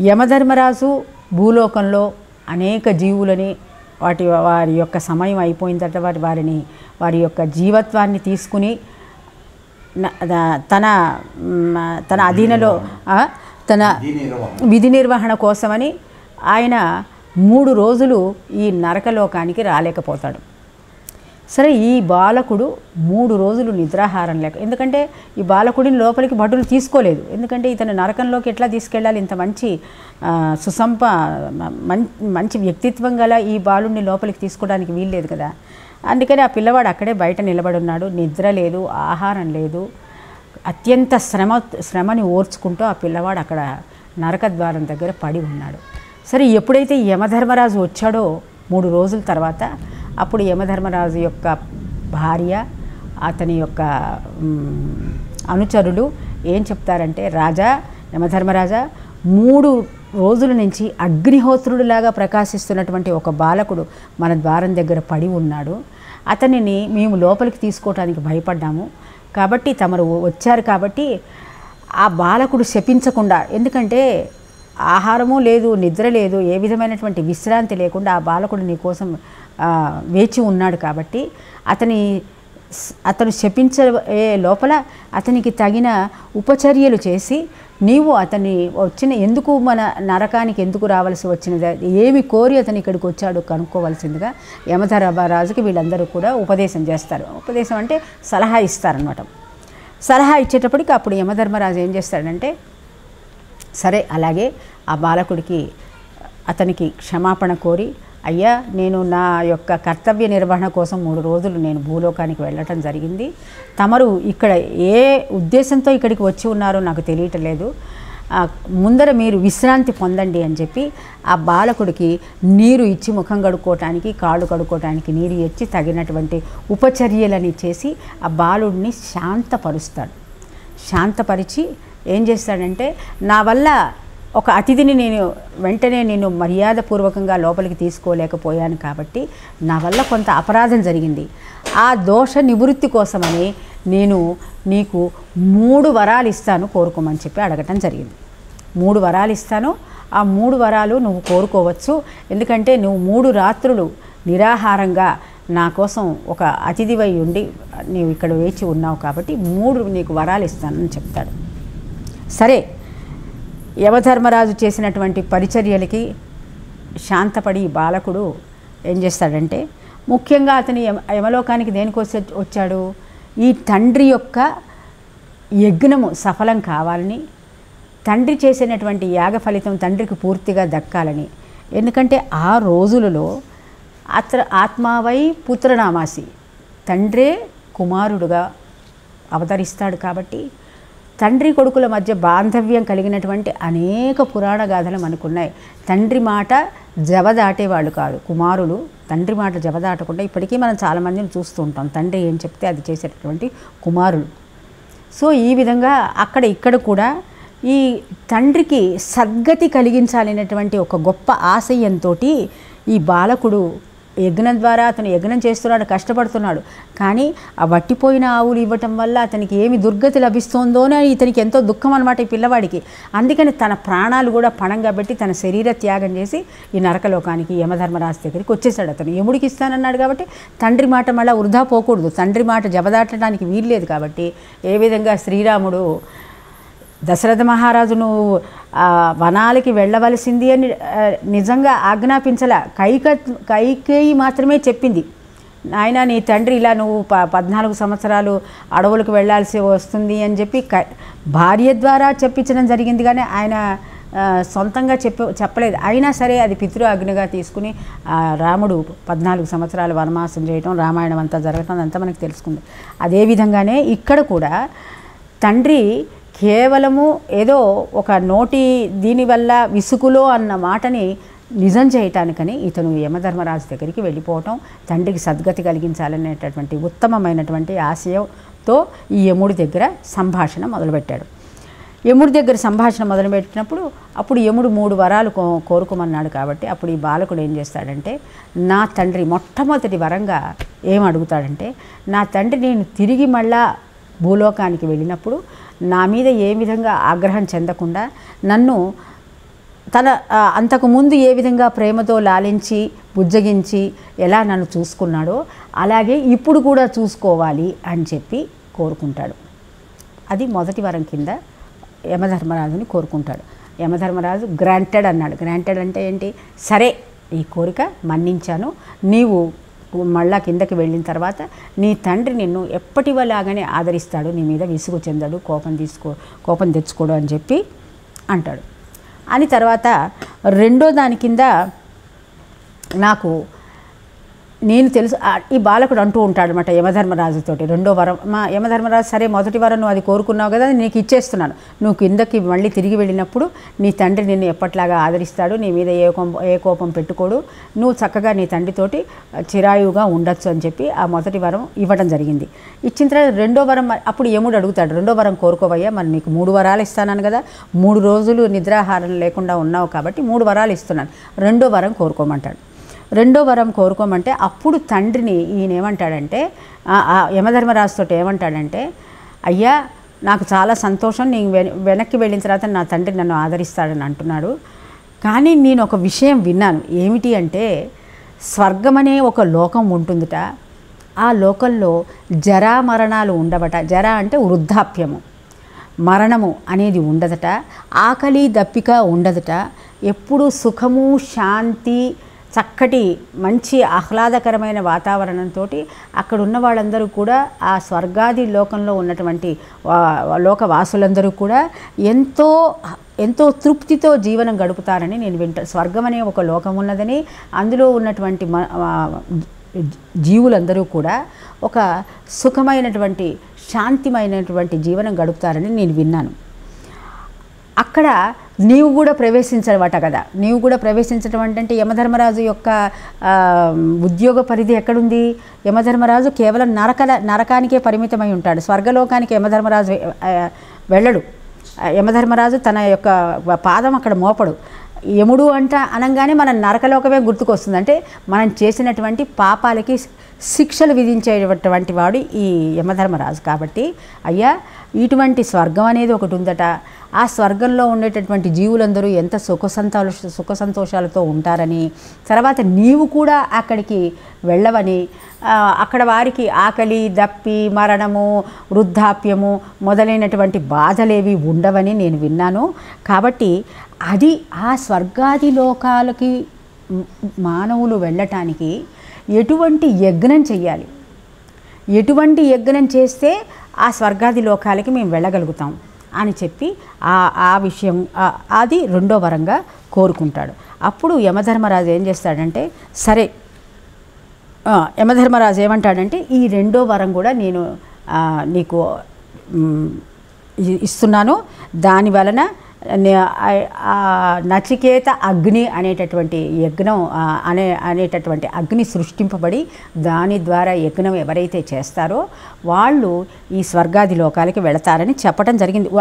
యమధర్మరాజు భూలోకంలో అనేక జీవులని వారి యొక్క సమయం అయిపోయిన తర్వాత వారి యొక్క జీవత్వాన్ని తీసుకుని తన అధీనలో తన విధి నిర్వహణ కోసమని ఆయన 3 రోజులు ఈ నరకలోకానికి రాలేకపోతాడు. సరే, ఈ బాలకుడు 3 రోజులు నిద్రాహారం లేక, ఎందుకంటే ఈ బాలకుడిని లోపలికి భటులు తీసుకోలేదు. ఎందుకంటే ఇతను నరకంలోకి ఎట్లా తీసుకెళ్ళాలి, ఇంత మంచి మంచి వ్యక్తిత్వం గల ఈ బాలుడిని లోపలికి తీసుకోవడానికి వీల్లేదు కదా. అందుకని ఆ పిల్లవాడు అక్కడే బయట నిలబడి ఉన్నాడు. నిద్ర లేదు, ఆహారం లేదు, అత్యంత శ్రమని ఓర్చుకుంటూ ఆ పిల్లవాడు అక్కడ నరకద్వారం దగ్గర పడి ఉన్నాడు. సరే, ఎప్పుడైతే యమధర్మరాజు వచ్చాడో 3 రోజుల తర్వాత, అప్పుడు యమధర్మరాజు యొక్క భార్య, అతని యొక్క అనుచరులు ఏం చెప్తారంటే, రాజా, యమధర్మరాజా, 3 రోజుల నుంచి అగ్నిహోత్రుడిలాగా ప్రకాశిస్తున్నటువంటి ఒక బాలకుడు మన ద్వారం దగ్గర పడి ఉన్నాడు. అతనిని మేము లోపలికి తీసుకోవటానికి భయపడ్డాము. కాబట్టి తమరు వచ్చారు కాబట్టి ఆ బాలకుడు శపించకుండా, ఎందుకంటే ఆహారము లేదు, నిద్ర లేదు, ఏ విధమైనటువంటి విశ్రాంతి లేకుండా ఆ బాలకుడు నీ కోసం వేచి ఉన్నాడు. కాబట్టి అతను శపించే లోపల అతనికి తగిన ఉపచర్యలు చేసి నీవు అతన్ని ఎందుకు మన నరకానికి ఎందుకు రావాల్సి వచ్చినది, ఏమి కోరి అతను ఇక్కడికి వచ్చాడు కనుక్కోవాల్సిందిగా యమధర్మరాజుకి వీళ్ళందరూ కూడా ఉపదేశం చేస్తారు. ఉపదేశం అంటే సలహా ఇస్తారనమాట. సలహా ఇచ్చేటప్పటికి అప్పుడు యమధర్మరాజు ఏం చేస్తాడంటే, సరే అలాగే ఆ బాలకుడికి అతనికి క్షమాపణ కోరి, అయ్యా, నేను నా యొక్క కర్తవ్య నిర్వహణ కోసం 3 రోజులు నేను భూలోకానికి వెళ్ళటం జరిగింది. తమరు ఇక్కడ ఏ ఉద్దేశంతో ఇక్కడికి వచ్చి ఉన్నారో నాకు తెలియటలేదు. ముందర మీరు విశ్రాంతి పొందండి అని చెప్పి ఆ బాలకుడికి నీరు ఇచ్చి ముఖం కడుక్కోవటానికి, కాళ్ళు కడుక్కోవటానికి నీరు ఇచ్చి తగినటువంటి ఉపచర్యలని చేసి ఆ బాలుడిని శాంతపరుస్తాడు. శాంతపరిచి ఏం చేస్తాడంటే, నా వల్ల ఒక అతిథిని వెంటనే నేను మర్యాదపూర్వకంగా లోపలికి తీసుకోలేకపోయాను కాబట్టి నా వల్ల కొంత అపరాధం జరిగింది. ఆ దోష నివృత్తి కోసమని నేను నీకు 3 వరాలు ఇస్తాను, కోరుకోమని చెప్పి అడగటం జరిగింది. 3 వరాలు ఇస్తాను, ఆ 3 వరాలు నువ్వు కోరుకోవచ్చు. ఎందుకంటే నువ్వు 3 రాత్రులు నిరాహారంగా నా కోసం ఒక అతిథివై ఉండి నీవు ఇక్కడ వేచి ఉన్నావు కాబట్టి 3 నీకు వరాలు ఇస్తానని చెప్తాడు. సరే, యమధర్మరాజు చేసినటువంటి పరిచర్యలకి శాంతపడి బాలకుడు ఏం చేస్తాడంటే, ముఖ్యంగా అతని యమలోకానికి దేనికోసం వచ్చాడు, ఈ తండ్రి యొక్క యజ్ఞము సఫలం కావాలని, తండ్రి చేసినటువంటి యాగ ఫలితం తండ్రికి పూర్తిగా దక్కాలని. ఎందుకంటే ఆ రోజులలో ఆత్మావై పుత్రనామాసి, తండ్రే కుమారుడుగా అవతరిస్తాడు. కాబట్టి తండ్రి కొడుకుల మధ్య బాంధవ్యం కలిగినటువంటి అనేక పురాణ గాథలు మనకున్నాయి. తండ్రి మాట జవదాటేవాళ్ళు కాదు కుమారులు, తండ్రి మాట జవదాటకుండా ఇప్పటికీ మనం చాలామందిని చూస్తూ ఉంటాం. తండ్రి ఏం చెప్తే అది చేసేటటువంటి కుమారులు. సో ఈ విధంగా ఇక్కడ కూడా ఈ తండ్రికి సద్గతి కలిగించాలనేటువంటి ఒక గొప్ప ఆశయంతో ఈ బాలకుడు యజ్ఞం ద్వారా అతను యజ్ఞం చేస్తున్నాడు, కష్టపడుతున్నాడు. కానీ ఆ వట్టిపోయిన ఆవులు ఇవ్వటం వల్ల అతనికి ఏమి దుర్గతి లభిస్తోందో అని ఇతనికి ఎంతో దుఃఖం అనమాట ఈ పిల్లవాడికి. అందుకని తన ప్రాణాలు కూడా పణంగా పెట్టి తన శరీర త్యాగం చేసి ఈ నరకలోకానికి యమధర్మరాజు దగ్గరికి వచ్చేసాడు. అతను యముడికి ఇస్తానన్నాడు కాబట్టి తండ్రి మాట మళ్ళీ వృధా పోకూడదు, తండ్రి మాట జబదాటడానికి వీల్లేదు. కాబట్టి ఏ విధంగా శ్రీరాముడు దశరథ మహారాజును వనాలకి వెళ్ళవలసింది అని నిజంగా ఆజ్ఞాపించలా, కైకేయి మాత్రమే చెప్పింది, నాయన నీ తండ్రి ఇలా నువ్వు 14 సంవత్సరాలు అడవులకు వెళ్ళాల్సి వస్తుంది అని చెప్పి భార్య ద్వారా చెప్పించడం జరిగింది. కానీ ఆయన సొంతంగా చెప్పలేదు. అయినా సరే అది పితృ ఆజ్ఞగా తీసుకుని రాముడు 14 సంవత్సరాలు వనవాసం చేయటం, రామాయణం అంతా జరగటం అంతా మనకు తెలుసుకుంది. అదేవిధంగానే ఇక్కడ కూడా తండ్రి కేవలము ఏదో ఒక నోటి దీనివల్ల విసుగులో అన్న మాటని నిజం చేయటానికని ఇతను యమధర్మరాజు దగ్గరికి వెళ్ళిపోవటం, తండ్రికి సద్గతి కలిగించాలనేటటువంటి ఉత్తమమైనటువంటి ఆశయంతో ఈ యముడి దగ్గర సంభాషణ మొదలుపెట్టాడు. యముడి దగ్గర సంభాషణ మొదలుపెట్టినప్పుడు అప్పుడు యముడు 3 వరాలు కోరుకోమన్నాడు. కాబట్టి అప్పుడు ఈ బాలకుడు ఏం చేస్తాడంటే, నా తండ్రి మొట్టమొదటి వరంగా ఏం అడుగుతాడంటే, నా తండ్రి నేను తిరిగి మళ్ళా భూలోకానికి వెళ్ళినప్పుడు నా మీద ఏ విధంగా ఆగ్రహం చెందకుండా నన్ను తన అంతకుముందు ఏ విధంగా ప్రేమతో లాలించి బుజ్జగించి ఎలా నన్ను చూసుకున్నాడో అలాగే ఇప్పుడు కూడా చూసుకోవాలి అని చెప్పి కోరుకుంటాడు. అది మొదటి వరం కింద యమధర్మరాజుని కోరుకుంటాడు. యమధర్మరాజు గ్రాంటెడ్ అన్నాడు. గ్రాంటెడ్ అంటే ఏంటి? సరే, ఈ కోరిక మన్నించాను, నీవు మళ్ళా కిందకి వెళ్ళిన తర్వాత నీ తండ్రి నిన్ను ఎప్పటిలాగానే ఆదరిస్తాడు, నీ మీద విసుగు చెందడు, కోపం తెచ్చుకోడు అని చెప్పి అంటాడు. అని తర్వాత రెండో దాని కింద నాకు నేను తెలుసు ఈ బాలకుడు అంటూ ఉంటాడు అనమాట యమధర్మరాజుతోటి. రెండో వరం యమధర్మరాజు, సరే మొదటి వరం నువ్వు అది కోరుకున్నావు కదా, నీకు ఇచ్చేస్తున్నాను, నువ్వు కిందకి మళ్ళీ తిరిగి వెళ్ళినప్పుడు నీ తండ్రి నిన్ను ఎప్పట్లాగా ఆదరిస్తాడు, నీ మీద ఏ కోపం పెట్టుకోడు, నువ్వు చక్కగా నీ తండ్రితోటి చిరాయువుగా ఉండొచ్చు అని చెప్పి ఆ మొదటి వరం ఇవ్వడం జరిగింది. ఇచ్చిన తర్వాత రెండో వరం అప్పుడు యముడు అడుగుతాడు, రెండో వరం కోరుకోవయ్యా, మరి నీకు 3 వరాలు ఇస్తాను కదా, 3 రోజులు నిద్రాహారం లేకుండా ఉన్నావు కాబట్టి 3 వరాలు ఇస్తున్నాను, రెండో వరం కోరుకోమంటాడు. రెండో వరం కోరుకోమంటే అప్పుడు తండ్రిని ఈయన ఏమంటాడంటే, యమధర్మరాజుతో ఏమంటాడంటే, అయ్యా నాకు చాలా సంతోషం, నేను వెనక్కి వెళ్ళిన తర్వాత నా తండ్రి నన్ను ఆదరిస్తాడని అంటున్నాడు, కానీ నేను ఒక విషయం విన్నాను. ఏమిటి అంటే, స్వర్గం అనే ఒక లోకం ఉంటుందిట, ఆ లోకంలో జరా మరణాలు ఉండవట. జర అంటే వృద్ధాప్యము, మరణము అనేది ఉండదట, ఆకలి దప్పిక ఉండదట, ఎప్పుడూ సుఖము శాంతి చక్కటి మంచి ఆహ్లాదకరమైన వాతావరణంతో అక్కడ ఉన్న వాళ్ళందరూ కూడా ఆ స్వర్గాది లోకంలో ఉన్నటువంటి లోకవాసులందరూ కూడా ఎంతో తృప్తితో జీవనం గడుపుతారని నేను స్వర్గం అనే ఒక లోకం ఉన్నదని, అందులో ఉన్నటువంటి జీవులందరూ కూడా ఒక సుఖమైనటువంటి శాంతిమైనటువంటి జీవనం గడుపుతారని నేను విన్నాను. అక్కడ నీవు కూడా ప్రవేశించవట కదా. నీవు కూడా ప్రవేశించడం అంటే యమధర్మరాజు యొక్క ఉద్యోగ పరిధి ఎక్కడుంది? యమధర్మరాజు కేవలం నరకానికే పరిమితమై ఉంటాడు. స్వర్గలోకానికి యమధర్మరాజు వెళ్ళడు. యమధర్మరాజు తన యొక్క పాదం అక్కడ మోపడు. యముడు అనగానే మన నరకలోకమే గుర్తుకొస్తుంది. అంటే మనం చేసినటువంటి పాపాలకి శిక్షలు విధించేటటువంటి వాడు ఈ యమధర్మరాజు. కాబట్టి అయ్యా, ఇటువంటి స్వర్గం అనేది ఒకటి ఉందట, ఆ స్వర్గంలో ఉండేటటువంటి జీవులందరూ ఎంత సుఖ సంతోషాలతో ఉంటారని, తర్వాత నీవు కూడా అక్కడికి వెళ్ళవని, అక్కడ వారికి ఆకలి దప్పి మరణము వృద్ధాప్యము మొదలైనటువంటి బాధలేవి ఉండవని నేను విన్నాను. కాబట్టి అది ఆ స్వర్గాది లోకాలకి మానవులు వెళ్ళటానికి ఎటువంటి యజ్ఞం చెయ్యాలి, ఎటువంటి యజ్ఞం చేస్తే ఆ స్వర్గాది లోకాలకి మేము వెళ్ళగలుగుతాం అని చెప్పి ఆ విషయం అది రెండో వరంగా కోరుకుంటాడు. అప్పుడు యమధర్మరాజు ఏం చేస్తాడంటే, సరే, యమధర్మరాజు ఏమంటాడంటే, ఈ రెండో వరం కూడా నేను నీకు ఇస్తున్నాను, దాని వలన నచికేత అగ్ని అనేటటువంటి యజ్ఞం అనేటటువంటి అగ్ని సృష్టింపబడి దాని ద్వారా యజ్ఞం ఎవరైతే చేస్తారో వాళ్ళు ఈ స్వర్గాది లోకాలకి వెళతారని చెప్పడం జరిగింది.